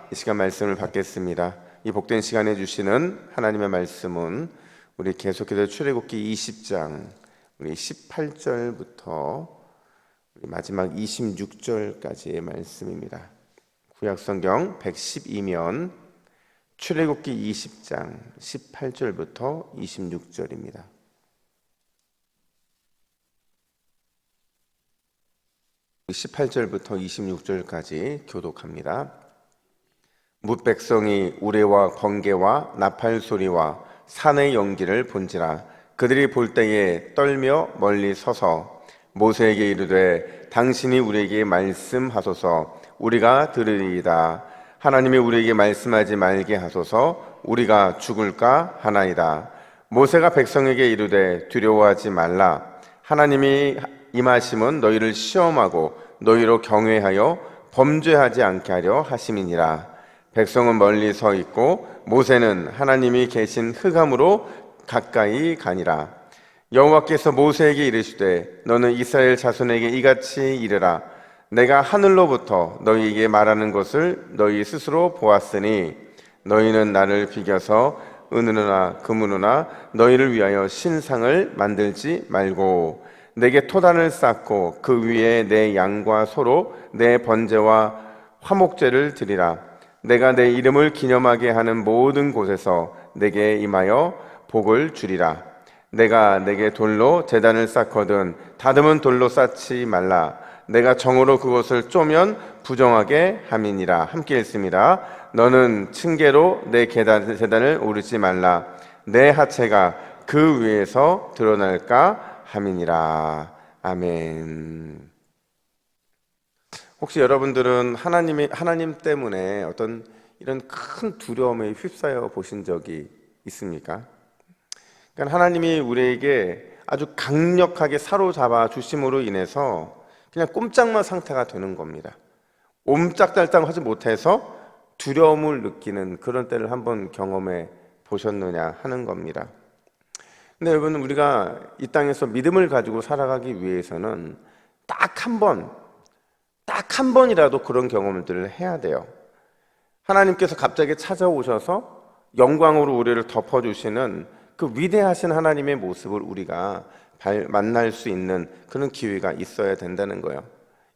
이 시간 말씀을 받겠습니다. 이 복된 시간에 주시는 하나님의 말씀은 우리 계속해서 출애굽기 20장 우리 18절부터 마지막 26절까지의 말씀입니다. 구약성경 112면 출애굽기 20장 18절부터 26절입니다. 18절부터 26절까지 교독합니다. 뭇 백성이 우레와 번개와 나팔 소리와 산의 연기를 본지라. 그들이 볼 때에 떨며 멀리 서서 모세에게 이르되 당신이 우리에게 말씀하소서 우리가 들으리이다. 하나님이 우리에게 말씀하지 말게 하소서 우리가 죽을까 하나이다. 모세가 백성에게 이르되 두려워하지 말라. 하나님이 임하심은 너희를 시험하고 너희로 경외하여 범죄하지 않게 하려 하심이니라. 백성은 멀리 서 있고 모세는 하나님이 계신 흑암으로 가까이 가니라. 여호와께서 모세에게 이르시되 너는 이스라엘 자손에게 이같이 이르라. 내가 하늘로부터 너희에게 말하는 것을 너희 스스로 보았으니 너희는 나를 비겨서 은으로나 금으로나 너희를 위하여 신상을 만들지 말고 내게 토단을 쌓고 그 위에 내 양과 소로 내 번제와 화목제를 드리라. 내가 내 이름을 기념하게 하는 모든 곳에서 내게 임하여 복을 주리라. 내가 내게 돌로 제단을 쌓거든 다듬은 돌로 쌓지 말라. 내가 정으로 그것을 쪼면 부정하게 함이니라. 함께 읽습니다. 너는 층계로 내 제단을 오르지 말라. 내 하체가 그 위에서 드러날까 함이니라. 아멘. 혹시 여러분들은 하나님 때문에 어떤 이런 큰 두려움에 휩싸여 보신 적이 있습니까? 그러니까 하나님이 우리에게 아주 강력하게 사로잡아 주심으로 인해서 그냥 꼼짝마 상태가 되는 겁니다. 옴짝달싹 하지 못해서 두려움을 느끼는 그런 때를 한번 경험해 보셨느냐 하는 겁니다. 근데 여러분, 우리가 이 땅에서 믿음을 가지고 살아가기 위해서는 딱 한 번이라도 그런 경험들을 해야 돼요. 하나님께서 갑자기 찾아오셔서 영광으로 우리를 덮어주시는 그 위대하신 하나님의 모습을 우리가 만날 수 있는 그런 기회가 있어야 된다는 거예요.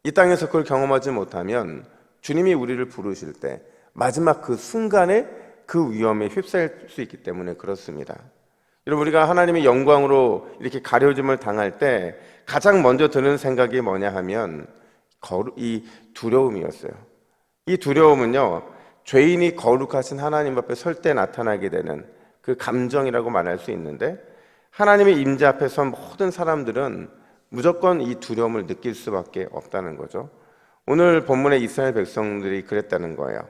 이 땅에서 그걸 경험하지 못하면 주님이 우리를 부르실 때 마지막 그 순간에 그 위험에 휩싸일 수 있기 때문에 그렇습니다. 여러분, 우리가 하나님의 영광으로 이렇게 가려짐을 당할 때 가장 먼저 드는 생각이 뭐냐 하면 이 두려움이었어요. 이 두려움은요, 죄인이 거룩하신 하나님 앞에 설 때 나타나게 되는 그 감정이라고 말할 수 있는데, 하나님의 임재 앞에 선 모든 사람들은 무조건 이 두려움을 느낄 수밖에 없다는 거죠. 오늘 본문의 이스라엘 백성들이 그랬다는 거예요.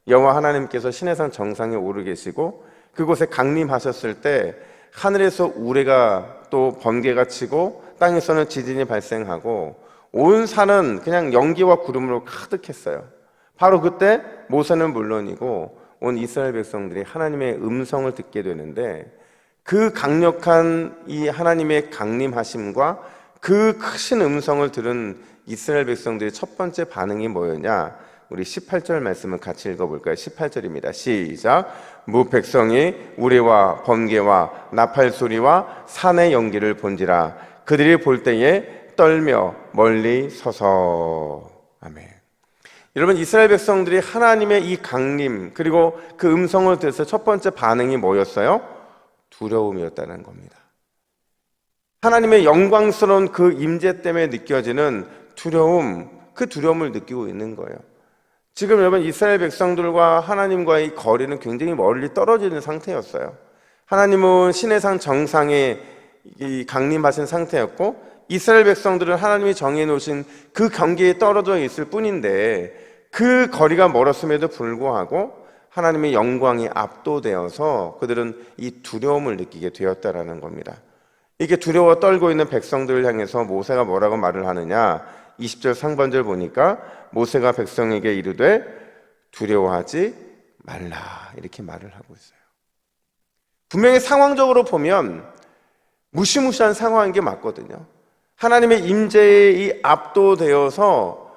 여호와 하나님께서 시내산 정상에 오르 계시고 그곳에 강림하셨을 때 하늘에서 우레가 또 번개가 치고 땅에서는 지진이 발생하고 온 산은 그냥 연기와 구름으로 가득했어요. 바로 그때 모세는 물론이고 온 이스라엘 백성들이 하나님의 음성을 듣게 되는데, 그 강력한 이 하나님의 강림하심과 그 크신 음성을 들은 이스라엘 백성들의 첫 번째 반응이 뭐였냐? 우리 18절 말씀을 같이 읽어볼까요? 18절입니다. 시작. 뭇 백성이 우레와 번개와 나팔 소리와 산의 연기를 본지라. 그들이 볼 때에 떨며 멀리 서서. 아멘. 여러분, 이스라엘 백성들이 하나님의 이 강림 그리고 그 음성을 들어서 첫 번째 반응이 뭐였어요? 두려움이었다는 겁니다. 하나님의 영광스러운 그 임재 때문에 느껴지는 두려움, 그 두려움을 느끼고 있는 거예요. 지금 여러분, 이스라엘 백성들과 하나님과의 거리는 굉장히 멀리 떨어지는 상태였어요. 하나님은 시내산 정상에 강림하신 상태였고, 이스라엘 백성들은 하나님이 정해놓으신 그 경계에 떨어져 있을 뿐인데, 그 거리가 멀었음에도 불구하고 하나님의 영광이 압도되어서 그들은 이 두려움을 느끼게 되었다라는 겁니다. 이게 두려워 떨고 있는 백성들을 향해서 모세가 뭐라고 말을 하느냐? 20절 상반절 보니까 모세가 백성에게 이르되 두려워하지 말라, 이렇게 말을 하고 있어요. 분명히 상황적으로 보면 무시무시한 상황인 게 맞거든요. 하나님의 임재에 압도되어서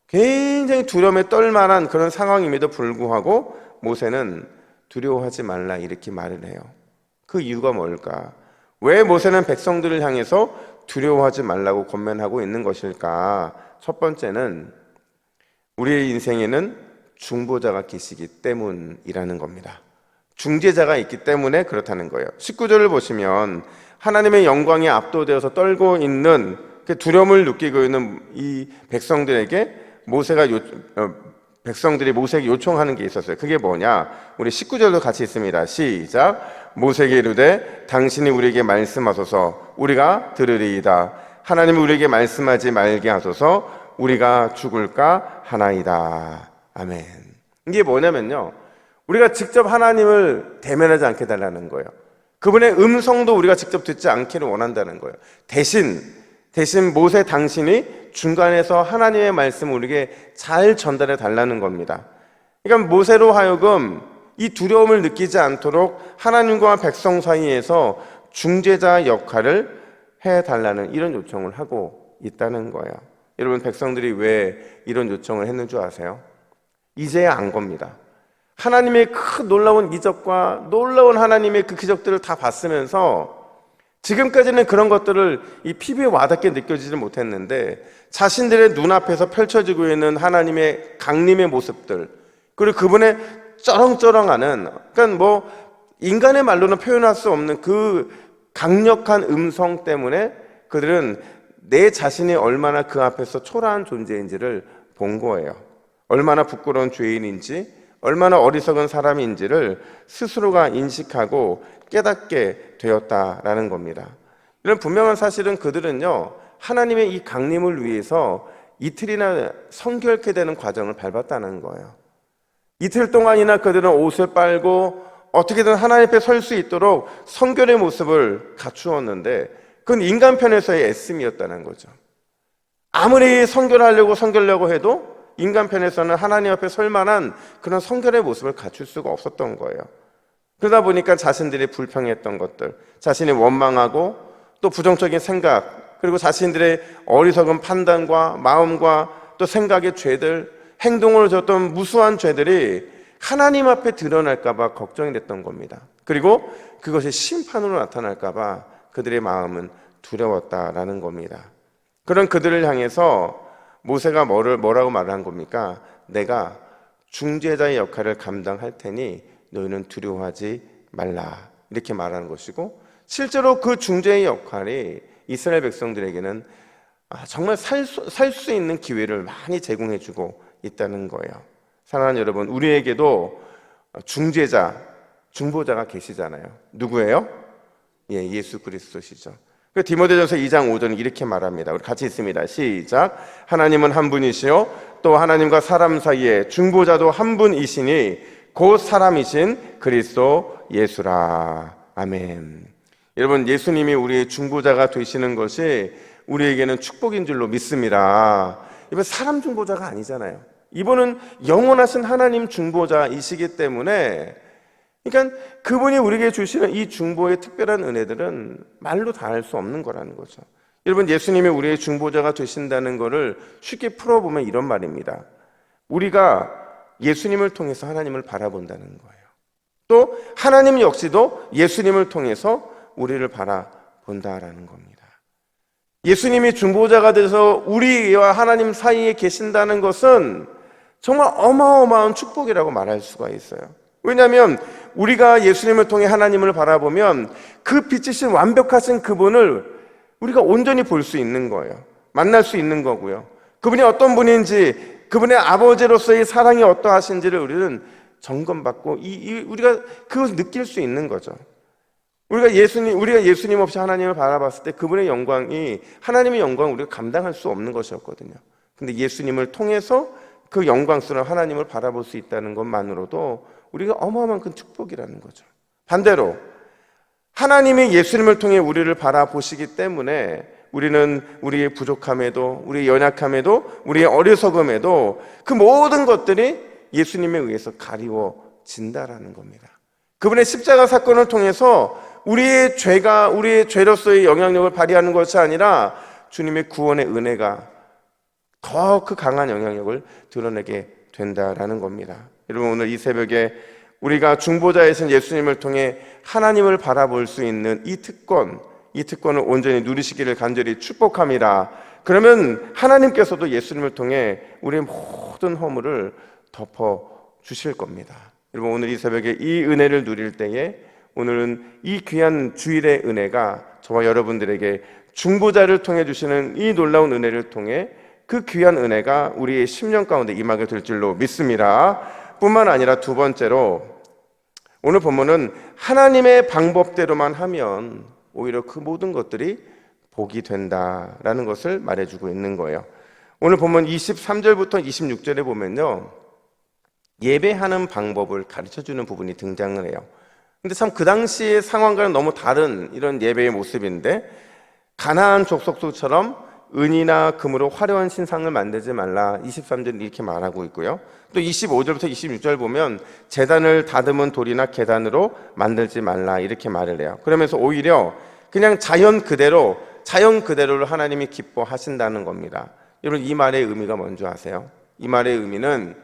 굉장히 두려움에 떨만한 그런 상황임에도 불구하고 모세는 두려워하지 말라 이렇게 말을 해요. 그 이유가 뭘까? 왜 모세는 백성들을 향해서 두려워하지 말라고 권면하고 있는 것일까? 첫 번째는 우리의 인생에는 중보자가 계시기 때문이라는 겁니다. 중재자가 있기 때문에 그렇다는 거예요. 19절을 보시면 하나님의 영광에 압도되어서 떨고 있는 그 두려움을 느끼고 있는 이 백성들에게 백성들이 모세에게 요청하는 게 있었어요. 그게 뭐냐? 우리 19절도 같이 있습니다. 시작. 모세에게 이르되 당신이 우리에게 말씀하소서 우리가 들으리이다. 하나님이 우리에게 말씀하지 말게 하소서 우리가 죽을까 하나이다. 아멘. 이게 뭐냐면요, 우리가 직접 하나님을 대면하지 않게 달라는 거예요. 그분의 음성도 우리가 직접 듣지 않기를 원한다는 거예요. 대신 모세 당신이 중간에서 하나님의 말씀을 우리에게 잘 전달해 달라는 겁니다. 그러니까 모세로 하여금 이 두려움을 느끼지 않도록 하나님과 백성 사이에서 중재자 역할을 해달라는 이런 요청을 하고 있다는 거예요. 여러분, 백성들이 왜 이런 요청을 했는 줄 아세요? 이제야 안 겁니다. 하나님의 큰 놀라운 이적과 놀라운 하나님의 그 기적들을 다 봤으면서 지금까지는 그런 것들을 이 피부에 와닿게 느껴지지 못했는데 자신들의 눈앞에서 펼쳐지고 있는 하나님의 강림의 모습들, 그리고 그분의 쩌렁쩌렁하는, 그러니까 인간의 말로는 표현할 수 없는 그 강력한 음성 때문에 그들은 내 자신이 얼마나 그 앞에서 초라한 존재인지를 본 거예요. 얼마나 부끄러운 죄인인지, 얼마나 어리석은 사람인지를 스스로가 인식하고 깨닫게 되었다라는 겁니다. 이런 분명한 사실은 그들은요, 하나님의 이 강림을 위해서 이틀이나 성결케 되는 과정을 밟았다는 거예요. 이틀 동안이나 그들은 옷을 빨고 어떻게든 하나님 앞에 설 수 있도록 성결의 모습을 갖추었는데 그건 인간 편에서의 애씀이었다는 거죠. 아무리 성결하려고 해도 인간 편에서는 하나님 앞에 설 만한 그런 성결의 모습을 갖출 수가 없었던 거예요. 그러다 보니까 자신들이 불평했던 것들, 자신이 원망하고 또 부정적인 생각, 그리고 자신들의 어리석은 판단과 마음과 또 생각의 죄들, 행동을 졌던 무수한 죄들이 하나님 앞에 드러날까 봐 걱정이 됐던 겁니다. 그리고 그것이 심판으로 나타날까 봐 그들의 마음은 두려웠다라는 겁니다. 그런 그들을 향해서 모세가 뭐라고 말한 겁니까? 내가 중재자의 역할을 감당할 테니 너희는 두려워하지 말라, 이렇게 말하는 것이고, 실제로 그 중재의 역할이 이스라엘 백성들에게는 정말 살 수 있는 기회를 많이 제공해주고 있다는 거예요. 사랑하는 여러분, 우리에게도 중재자, 중보자가 계시잖아요. 누구예요? 예수 그리스도시죠. 디모데전서 2장 5절은 이렇게 말합니다. 우리 같이 있습니다. 시작. 하나님은 한 분이시요 또 하나님과 사람 사이에 중보자도 한 분이시니 곧 사람이신 그리스도 예수라. 아멘. 여러분, 예수님이 우리의 중보자가 되시는 것이 우리에게는 축복인 줄로 믿습니다. 이번 사람 중보자가 아니잖아요. 이분은 영원하신 하나님 중보자이시기 때문에, 그러니까 그분이 우리에게 주시는 이 중보의 특별한 은혜들은 말로 다 할 수 없는 거라는 거죠. 여러분, 예수님이 우리의 중보자가 되신다는 것을 쉽게 풀어보면 이런 말입니다. 우리가 예수님을 통해서 하나님을 바라본다는 거예요. 또 하나님 역시도 예수님을 통해서 우리를 바라본다라는 겁니다. 예수님이 중보자가 돼서 우리와 하나님 사이에 계신다는 것은 정말 어마어마한 축복이라고 말할 수가 있어요. 왜냐하면 우리가 예수님을 통해 하나님을 바라보면 그 빛이신 완벽하신 그분을 우리가 온전히 볼 수 있는 거예요. 만날 수 있는 거고요. 그분이 어떤 분인지, 그분의 아버지로서의 사랑이 어떠하신지를 우리는 점검받고 우리가 그것을 느낄 수 있는 거죠. 우리가 예수님 없이 하나님을 바라봤을 때 그분의 영광이, 하나님의 영광을 우리가 감당할 수 없는 것이었거든요. 근데 예수님을 통해서 그 영광스러운 하나님을 바라볼 수 있다는 것만으로도 우리가 어마어마한 큰 축복이라는 거죠. 반대로 하나님이 예수님을 통해 우리를 바라보시기 때문에 우리는 우리의 부족함에도, 우리의 연약함에도, 우리의 어리석음에도 그 모든 것들이 예수님에 의해서 가리워진다라는 겁니다. 그분의 십자가 사건을 통해서 우리의 죄가 우리의 죄로서의 영향력을 발휘하는 것이 아니라 주님의 구원의 은혜가 더 그 강한 영향력을 드러내게 된다라는 겁니다. 여러분, 오늘 이 새벽에 우리가 중보자이신 예수님을 통해 하나님을 바라볼 수 있는 이 특권을 온전히 누리시기를 간절히 축복합니다. 그러면 하나님께서도 예수님을 통해 우리의 모든 허물을 덮어 주실 겁니다. 여러분, 오늘 이 새벽에 이 은혜를 누릴 때에 오늘은 이 귀한 주일의 은혜가 저와 여러분들에게 중보자를 통해 주시는 이 놀라운 은혜를 통해 그 귀한 은혜가 우리의 심령 가운데 임하게 될 줄로 믿습니다. 뿐만 아니라 두 번째로 오늘 본문은 하나님의 방법대로만 하면 오히려 그 모든 것들이 복이 된다라는 것을 말해주고 있는 거예요. 오늘 본문 23절부터 26절에 보면요, 예배하는 방법을 가르쳐주는 부분이 등장을 해요. 근데 참 그 당시의 상황과는 너무 다른 이런 예배의 모습인데, 가나안 족속들처럼 은이나 금으로 화려한 신상을 만들지 말라, 23절은 이렇게 말하고 있고요. 또 25절부터 26절 보면 제단을 다듬은 돌이나 계단으로 만들지 말라, 이렇게 말을 해요. 그러면서 오히려 그냥 자연 그대로를 하나님이 기뻐하신다는 겁니다. 여러분, 이 말의 의미가 뭔지 아세요? 이 말의 의미는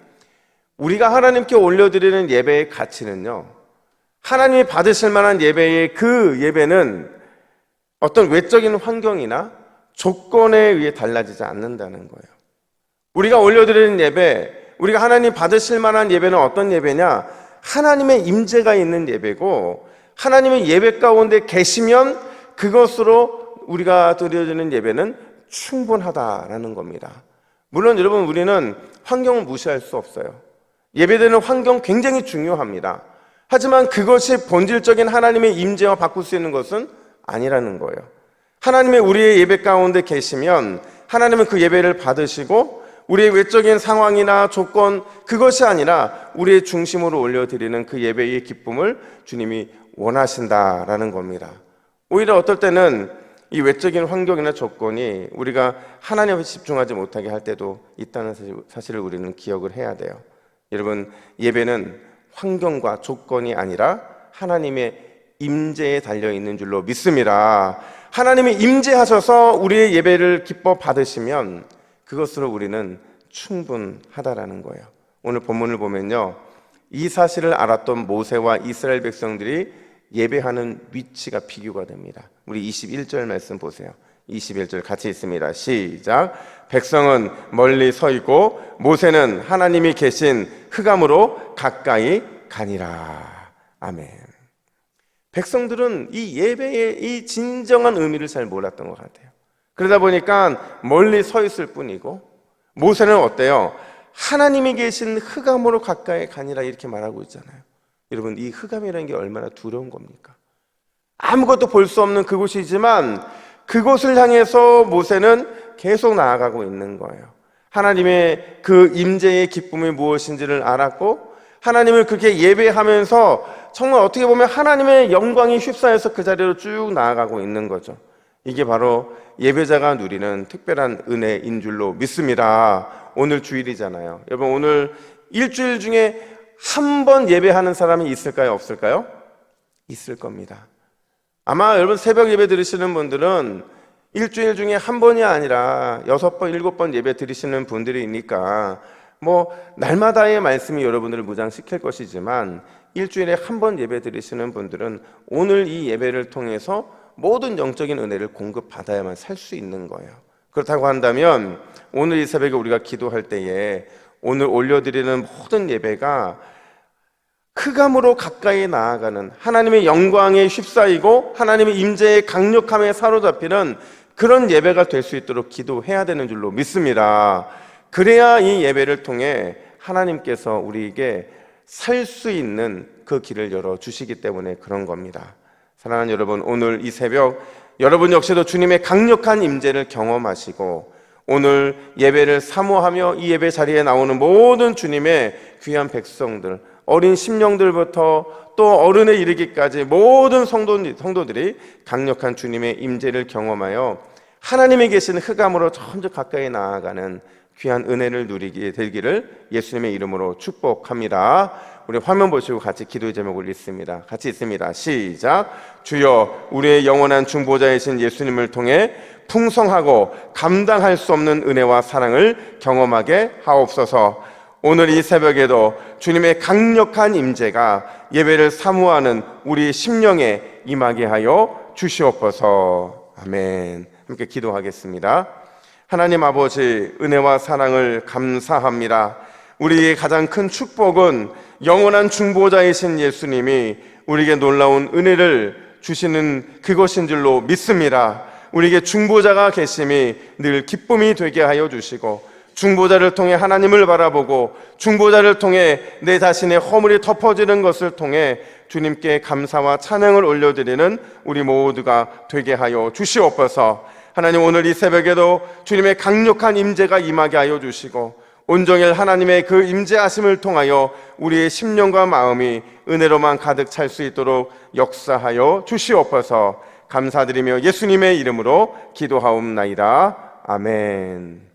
우리가 하나님께 올려드리는 예배의 가치는요, 하나님이 받으실 만한 예배의 그 예배는 어떤 외적인 환경이나 조건에 의해 달라지지 않는다는 거예요. 우리가 올려드리는 예배, 우리가 하나님 받으실 만한 예배는 어떤 예배냐? 하나님의 임재가 있는 예배고, 하나님의 예배 가운데 계시면 그것으로 우리가 드려지는 예배는 충분하다라는 겁니다. 물론 여러분, 우리는 환경을 무시할 수 없어요. 예배되는 환경 굉장히 중요합니다. 하지만 그것이 본질적인 하나님의 임재와 바꿀 수 있는 것은 아니라는 거예요. 하나님의 우리의 예배 가운데 계시면 하나님은 그 예배를 받으시고, 우리의 외적인 상황이나 조건, 그것이 아니라 우리의 중심으로 올려드리는 그 예배의 기쁨을 주님이 원하신다라는 겁니다. 오히려 어떨 때는 이 외적인 환경이나 조건이 우리가 하나님에 집중하지 못하게 할 때도 있다는 사실을 우리는 기억을 해야 돼요. 여러분, 예배는 환경과 조건이 아니라 하나님의 임재에 달려있는 줄로 믿습니다. 하나님이 임재하셔서 우리의 예배를 기뻐 받으시면 그것으로 우리는 충분하다라는 거예요. 오늘 본문을 보면요, 이 사실을 알았던 모세와 이스라엘 백성들이 예배하는 위치가 비교가 됩니다. 우리 21절 말씀 보세요. 21절 같이 있습니다. 시작. 백성은 멀리 서 있고 모세는 하나님이 계신 흑암으로 가까이 가니라. 아멘. 백성들은 이 예배의 이 진정한 의미를 잘 몰랐던 것 같아요. 그러다 보니까 멀리 서 있을 뿐이고, 모세는 어때요? 하나님이 계신 흑암으로 가까이 가니라, 이렇게 말하고 있잖아요. 여러분, 이 흑암이라는 게 얼마나 두려운 겁니까? 아무것도 볼 수 없는 그곳이지만 그곳을 향해서 모세는 계속 나아가고 있는 거예요. 하나님의 그 임재의 기쁨이 무엇인지를 알았고, 하나님을 그렇게 예배하면서 정말 어떻게 보면 하나님의 영광이 휩싸여서 그 자리로 쭉 나아가고 있는 거죠. 이게 바로 예배자가 누리는 특별한 은혜인 줄로 믿습니다. 오늘 주일이잖아요. 여러분, 오늘 일주일 중에 한 번 예배하는 사람이 있을까요? 없을까요? 있을 겁니다. 아마 여러분 새벽 예배 들으시는 분들은 일주일 중에 한 번이 아니라 6번, 7번 예배 드리시는 분들이니까 뭐 날마다의 말씀이 여러분들을 무장시킬 것이지만, 일주일에 한 번 예배 드리시는 분들은 오늘 이 예배를 통해서 모든 영적인 은혜를 공급받아야만 살 수 있는 거예요. 그렇다고 한다면 오늘 이 새벽에 우리가 기도할 때에 오늘 올려드리는 모든 예배가 흑암으로 가까이 나아가는, 하나님의 영광에 휩싸이고 하나님의 임재의 강력함에 사로잡히는 그런 예배가 될 수 있도록 기도해야 되는 줄로 믿습니다. 그래야 이 예배를 통해 하나님께서 우리에게 살 수 있는 그 길을 열어주시기 때문에 그런 겁니다. 사랑하는 여러분, 오늘 이 새벽 여러분 역시도 주님의 강력한 임재를 경험하시고, 오늘 예배를 사모하며 이 예배 자리에 나오는 모든 주님의 귀한 백성들, 어린 심령들부터 또 어른에 이르기까지 모든 성도들이 강력한 주님의 임재를 경험하여 하나님이 계신 흑암으로 점점 가까이 나아가는 귀한 은혜를 누리게 되기를 예수님의 이름으로 축복합니다. 우리 화면 보시고 같이 기도의 제목을 읽습니다. 같이 읽습니다. 시작. 주여, 우리의 영원한 중보자이신 예수님을 통해 풍성하고 감당할 수 없는 은혜와 사랑을 경험하게 하옵소서. 오늘 이 새벽에도 주님의 강력한 임재가 예배를 사모하는 우리 심령에 임하게 하여 주시옵소서. 아멘. 함께 기도하겠습니다. 하나님 아버지, 은혜와 사랑을 감사합니다. 우리의 가장 큰 축복은 영원한 중보자이신 예수님이 우리에게 놀라운 은혜를 주시는 그것인 줄로 믿습니다. 우리에게 중보자가 계심이 늘 기쁨이 되게 하여 주시고, 중보자를 통해 하나님을 바라보고 중보자를 통해 내 자신의 허물이 덮어지는 것을 통해 주님께 감사와 찬양을 올려드리는 우리 모두가 되게 하여 주시옵소서. 하나님, 오늘 이 새벽에도 주님의 강력한 임재가 임하게 하여 주시고, 온종일 하나님의 그 임재하심을 통하여 우리의 심령과 마음이 은혜로만 가득 찰 수 있도록 역사하여 주시옵소서. 감사드리며 예수님의 이름으로 기도하옵나이다. 아멘.